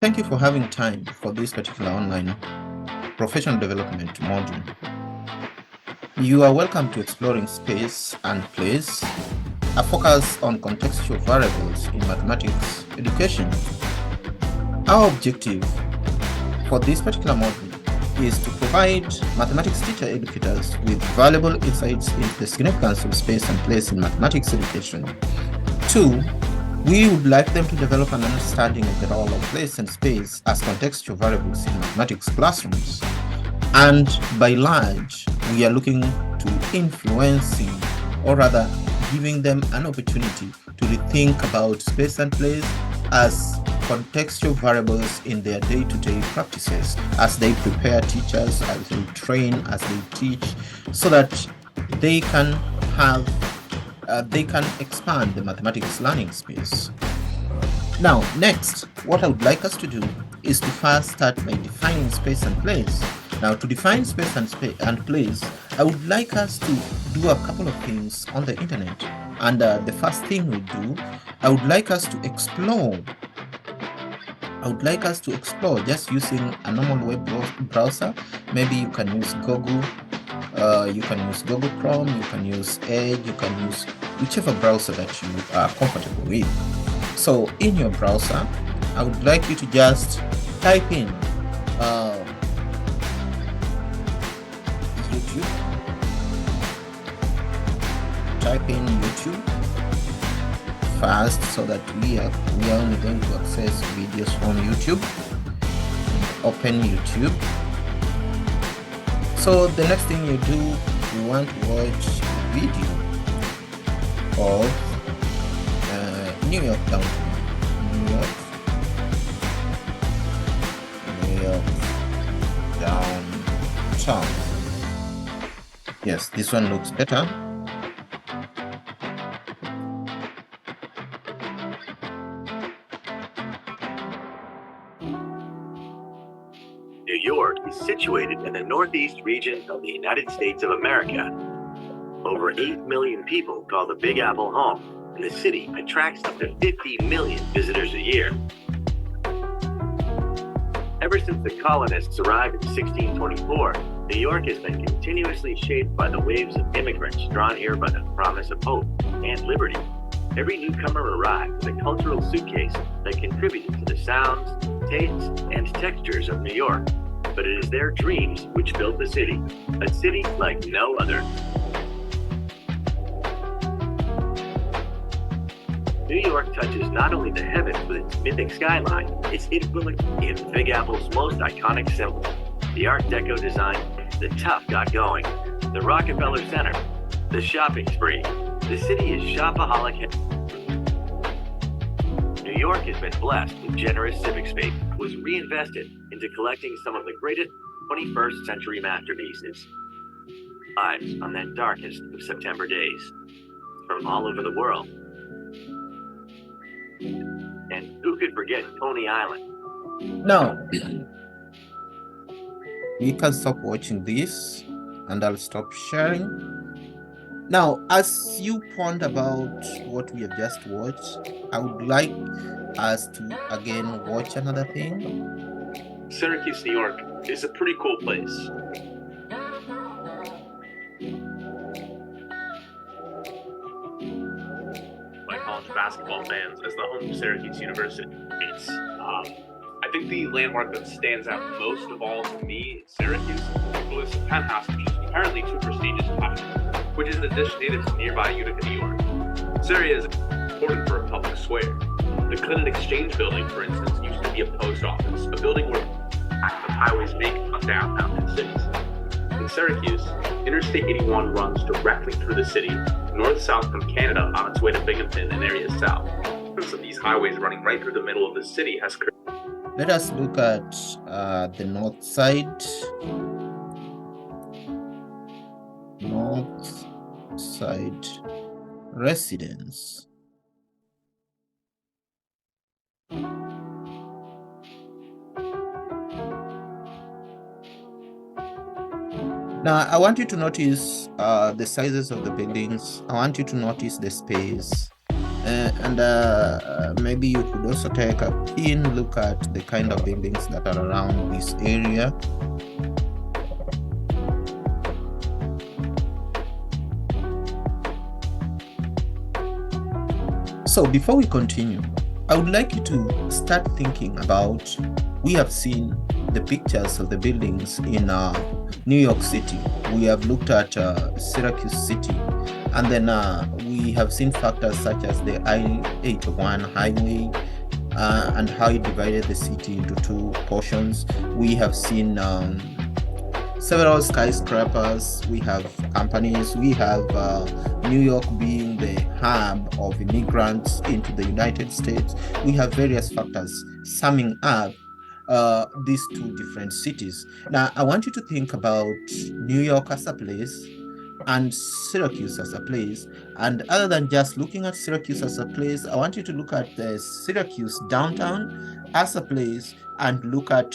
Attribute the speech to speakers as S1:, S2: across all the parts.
S1: Thank you for having time for this particular online professional development module. You are welcome to Exploring Space and Place, a focus on contextual variables in mathematics education. Our objective for this particular module is to provide mathematics teacher educators with valuable insights into the significance of space and place in mathematics education. 2, we would like them to develop an understanding of the role of place and space as contextual variables in mathematics classrooms. And by large, we are looking to influencing, or rather giving them an opportunity to rethink about space and place as contextual variables in their day-to-day practices, as they prepare teachers, as they train, as they teach, so that they can expand the mathematics learning space. Now, next, what I would like us to do is to first start by defining space and place. Now, to define space and place, I would like us to do a couple of things on the internet. And the first thing we do, I would like us to explore just using a normal web browser. Maybe you can use Google. You can use Google Chrome, you can use Edge, you can use whichever browser that you are comfortable with. So in your browser, I would like you to just type in YouTube. Type in YouTube first, so that we are only going to access videos from YouTube. Open YouTube. So the next thing you do, you want to watch a video of New York downtown. New York downtown. Yes, this one looks better.
S2: New York is situated in the northeast region of the United States of America. Over 8 million people call the Big Apple home, and the city attracts up to 50 million visitors a year. Ever since the colonists arrived in 1624, New York has been continuously shaped by the waves of immigrants drawn here by the promise of hope and liberty. Every newcomer arrived with a cultural suitcase that contributed to the sounds, tastes, and textures of New York. But it is their dreams which built the city, a city like no other. New York touches not only the heavens with its mythic skyline, its influence in Big Apple's most iconic symbol, the Art Deco design, the tough got going, the Rockefeller Center, the shopping spree. The city is shopaholic. New York has been blessed with generous civic space, was reinvested into collecting some of the greatest 21st century masterpieces. Lives on that darkest of September days, from all over the world. And who could forget Coney Island?
S1: Now, you can stop watching this and I'll stop sharing. Now, as you ponder about what we have just watched, I would like us to again watch another thing.
S3: Syracuse, New York is a pretty cool place. By college basketball fans as the home of Syracuse University. I think the landmark that stands out most of all to me in Syracuse was the penthouse, which is apparently too prestigious to touch, which is an addition native to nearby Utica, New York. This area is important for a public square. The Clinton Exchange Building, for instance, used to be a post office, a building where active highways make on downtown cities. In Syracuse, Interstate 81 runs directly through the city, north-south from Canada on its way to Binghamton and areas south. So these highways running right through the middle of the city has created.
S1: Let us look at the north side. North side residence. Now, I want you to notice the sizes of the buildings. I want you to notice the space. And maybe you could also take a keen look at the kind of buildings that are around this area. So before we continue, I would like you to start thinking about, we have seen the pictures of the buildings in New York City. We have looked at Syracuse City, and then we have seen factors such as the I-81 highway and how it divided the city into two portions. We have seen several skyscrapers, we have companies, we have New York being the hub of immigrants into the United States. We have various factors summing up these two different cities. Now, I want you to think about New York as a place and Syracuse as a place. And other than just looking at Syracuse as a place, I want you to look at the Syracuse downtown as a place and look at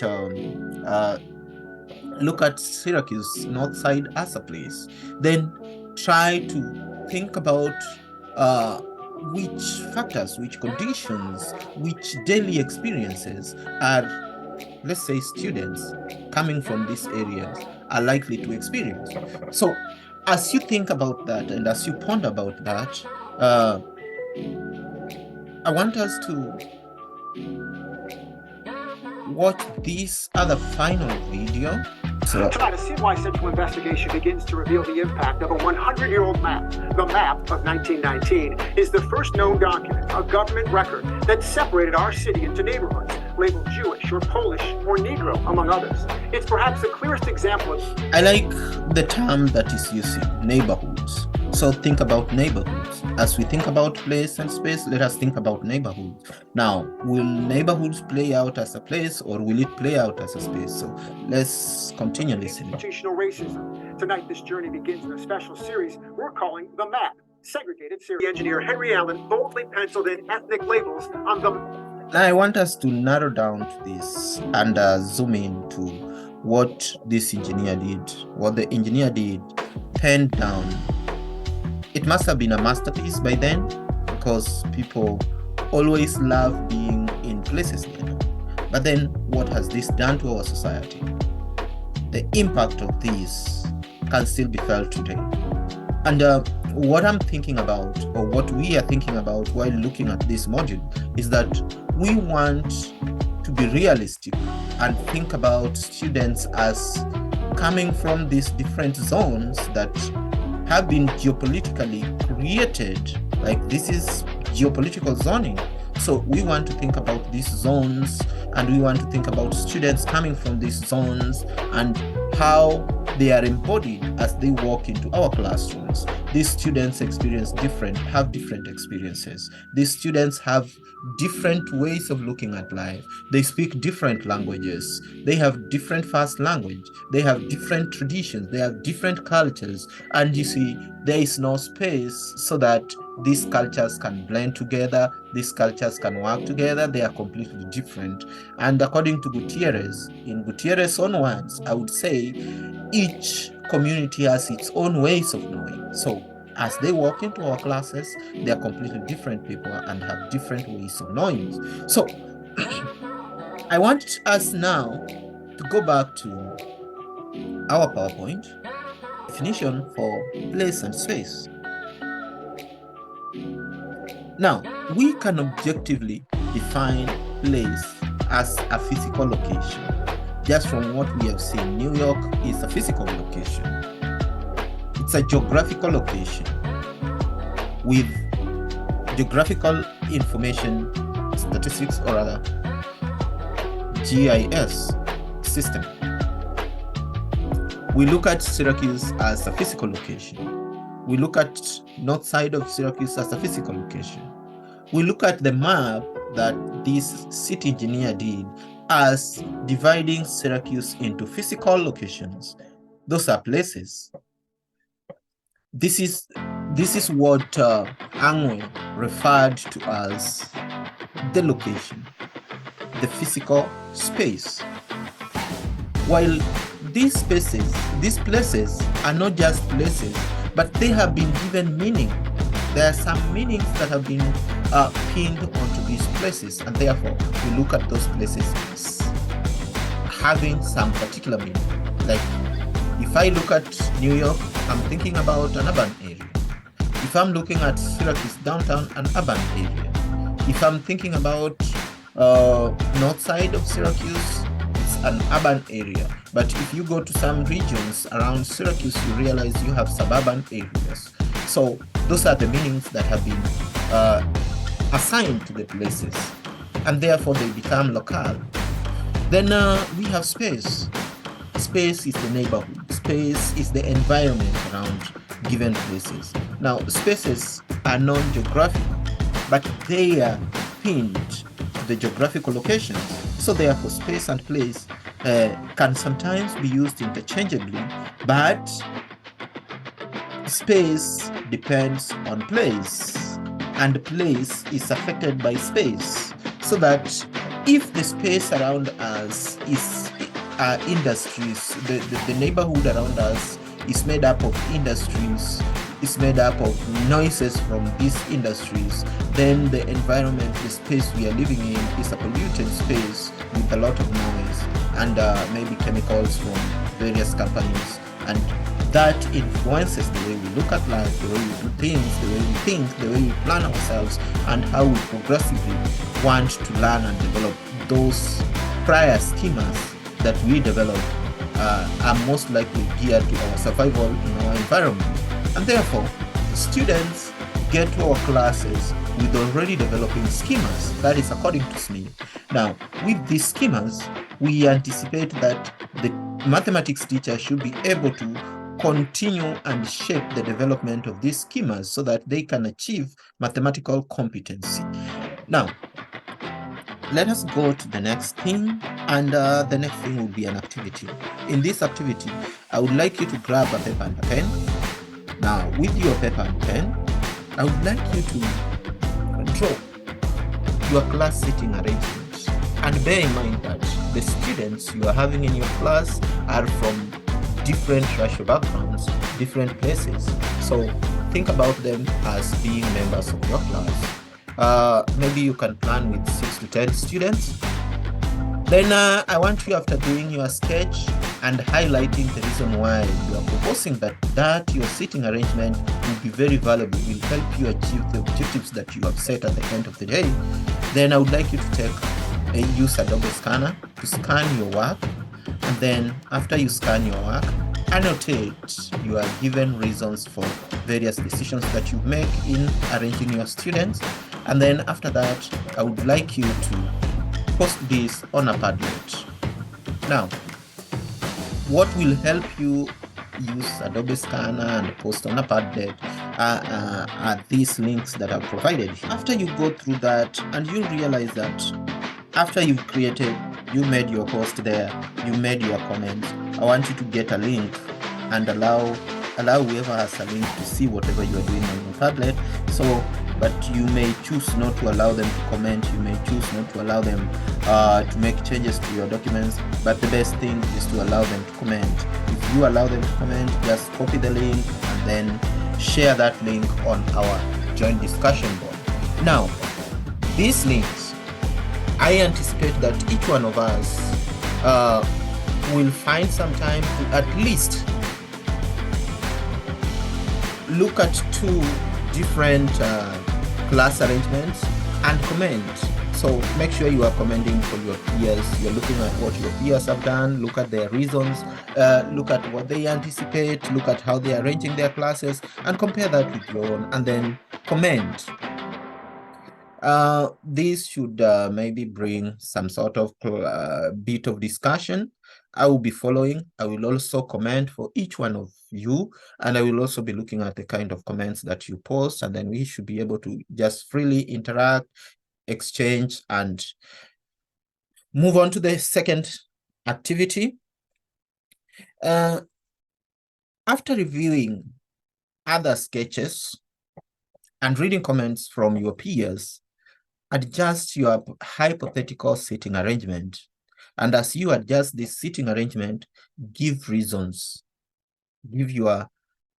S1: Syracuse North Side as a place. Then try to think about which factors, which conditions, which daily experiences are, let's say, students coming from these areas are likely to experience. So as you think about that and as you ponder about that, I want us to watch this other final video. So,
S4: Try to see why central investigation begins to reveal the impact of a 100-year-old map. The map of 1919 is the first known document, a government record, that separated our city into neighborhoods, labeled Jewish or Polish or Negro, among others. It's perhaps the clearest example of...
S1: I like the term that is using, neighborhoods. So think about neighborhoods. As we think about place and space, let us think about neighborhoods. Now, will neighborhoods play out as a place or will it play out as a space? So let's continue listening.
S4: Institutional racism. Tonight, this journey begins in a special series we're calling The Map. Segregated series. Engineer Henry Allen boldly penciled in ethnic labels on the...
S1: Now, I want us to narrow down to this and zoom in to what this engineer did. What the engineer did, penned down. It must have been a masterpiece by then, because people always love being in places they know. But then, what has this done to our society? The impact of this can still be felt today. And what I'm thinking about, or what we are thinking about while looking at this module, is that we want to be realistic and think about students as coming from these different zones that have been geopolitically created. Like, this is geopolitical zoning. So we want to think about these zones, and we want to think about students coming from these zones and how they are embodied as they walk into our classrooms. These students have different experiences. These students have different ways of looking at life. They speak different languages. They have different first language. They have different traditions. They have different cultures. And you see, there is no space so that these cultures can blend together. These cultures can work together. They are completely different. And according to Gutierrez, in Gutierrez's own words, I would say each community has its own ways of knowing. So as they walk into our classes, they are completely different people and have different ways of knowing. So I want us now to go back to our PowerPoint definition for place and space. Now, we can objectively define place as a physical location. Just from what we have seen, New York is a physical location. It's a geographical location with geographical information statistics, or rather GIS system. We look at Syracuse as a physical location. We look at north side of Syracuse as a physical location. We look at the map that this city engineer did as dividing Syracuse into physical locations. Those are places. This is what Angwe referred to as the location, the physical space. While these places are not just places, but they have been given meaning. There are some meanings that have been pinned onto these places, and therefore we look at those places as having some particular meaning. Like if I look at New York, I'm thinking about an urban area. If I'm looking at Syracuse downtown, an urban area. If I'm thinking about north side of Syracuse, it's an urban area. But if you go to some regions around Syracuse, you realize you have suburban areas. So those are the meanings that have been assigned to the places, and therefore they become local. Then we have space. Space is the neighborhood. Space is the environment around given places. Now, spaces are non-geographical, but they are pinned to the geographical locations. So therefore, space and place can sometimes be used interchangeably, but space depends on place, and place is affected by space. So that if the space around us is industries, the neighborhood around us is made up of industries, is made up of noises from these industries, then the environment, the space we are living in is a polluted space with a lot of noise and maybe chemicals from various companies, and that influences the way we look at life, the way we do things, the way we think, the way we plan ourselves, and how we progressively want to learn and develop those prior schemas that we develop are most likely geared to our survival in our environment. And therefore, students get to our classes with already developing schemas. That is according to Smith. Now, with these schemas, we anticipate that the mathematics teacher should be able to continue and shape the development of these schemas so that they can achieve mathematical competency. Now, let us go to the next thing, and the next thing will be an activity. In this activity, I would like you to grab a paper and a pen. Now, with your paper and pen, I would like you to draw your class seating arrangement. And bear in mind that the students you are having in your class are from different racial backgrounds, different places. So think about them as being members of your class. Maybe you can plan with 6 to 10 students. Then I want you, after doing your sketch and highlighting the reason why you are proposing that your seating arrangement will be very valuable, will help you achieve the objectives that you have set at the end of the day. Then I would like you to use Adobe Scanner to scan your work. And then after you scan your work, annotate your given reasons for various decisions that you make in arranging your students. And then after that, I would like you to post this on a Padlet. Now, what will help you use Adobe Scanner and post on a Padlet are these links that I've provided. After you go through that and you realize that after you've created, you made your post there, you made your comments, I want you to get a link and allow whoever has a link to see whatever you are doing on your Padlet. So, but you may choose not to allow them to comment, you may choose not to allow them to make changes to your documents, but the best thing is to allow them to comment. If you allow them to comment, just copy the link and then share that link on our joint discussion board. Now, these links, I anticipate that each one of us will find some time to at least look at 2 different class arrangements and comment. So make sure you are commenting for your peers. You're looking at what your peers have done, look at their reasons, look at what they anticipate, look at how they are arranging their classes, and compare that with your own, and then comment. This should maybe bring some sort of bit of discussion. I will be following. I will also comment for each one of you, and I will also be looking at the kind of comments that you post, and then we should be able to just freely interact, exchange, and move on to the second activity. After reviewing other sketches and reading comments from your peers, adjust your hypothetical seating arrangement. And as you adjust this seating arrangement, give reasons. Give your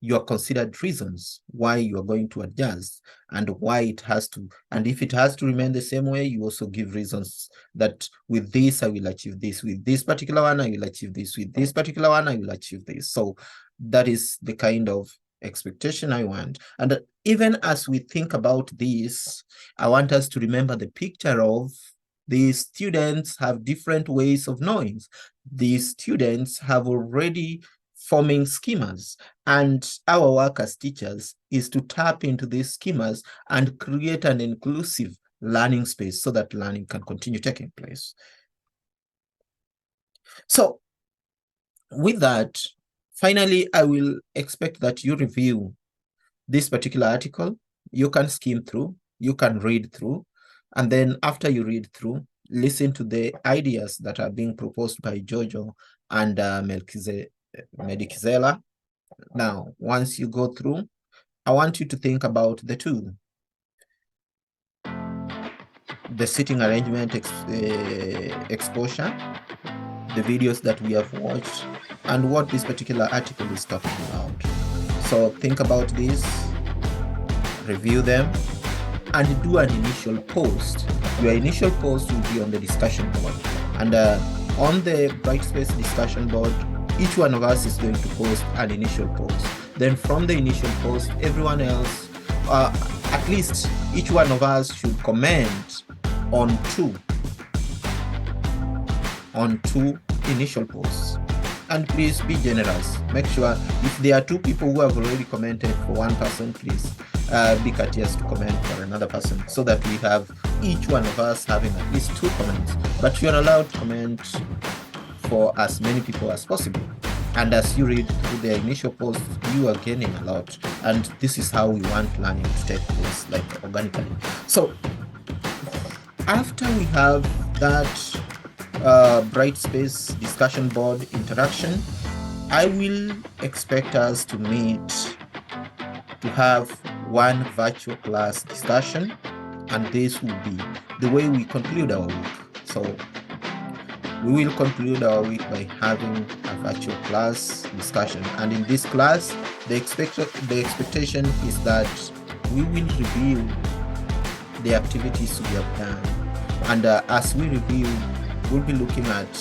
S1: your considered reasons why you are going to adjust and why it has to, and if it has to remain the same way, you also give reasons that with this I will achieve this, with this particular one I will achieve this, with this particular one I will achieve this. So that is the kind of expectation I want. And even as we think about this, I want us to remember the picture of these students have different ways of knowing. These students have already forming schemas, and our work as teachers is to tap into these schemas and create an inclusive learning space so that learning can continue taking place. So with that, finally, I will expect that you review this particular article. You can skim through, you can read through, and then after you read through, listen to the ideas that are being proposed by Jojo and Medikizela. Now, once you go through, I want you to think about the two. The seating arrangement exposure, the videos that we have watched, and what this particular article is talking about. So think about this, review them, and do an initial post. Your initial post will be on the discussion board. And on the Brightspace discussion board, each one of us is going to post an initial post. Then from the initial post, everyone else, at least each one of us should comment on two initial posts. And please be generous. Make sure if there are two people who have already commented for one person, please be courteous to comment for another person so that we have each one of us having at least 2 comments. But you're allowed to comment for as many people as possible. And as you read through the initial post, you are gaining a lot. And this is how we want learning to take place, like organically. So after we have that Brightspace discussion board interaction, I will expect us to meet to have one virtual class discussion, and this will be the way we conclude our week. So we will conclude our week by having a virtual class discussion, and in this class the expectation is that we will review the activities we have done, and as we review, we'll be looking at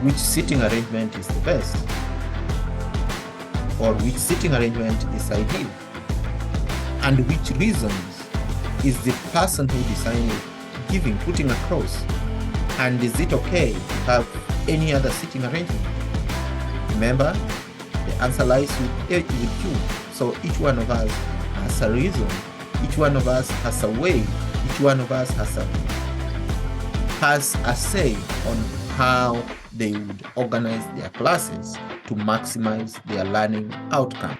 S1: which seating arrangement is the best, or which seating arrangement is ideal, and which reasons is the person who designed it putting across, and is it okay to have any other seating arrangement? Remember, the answer lies with you. So each one of us has a reason, each one of us has a way, each one of us has a say on how they would organize their classes to maximize their learning outcome.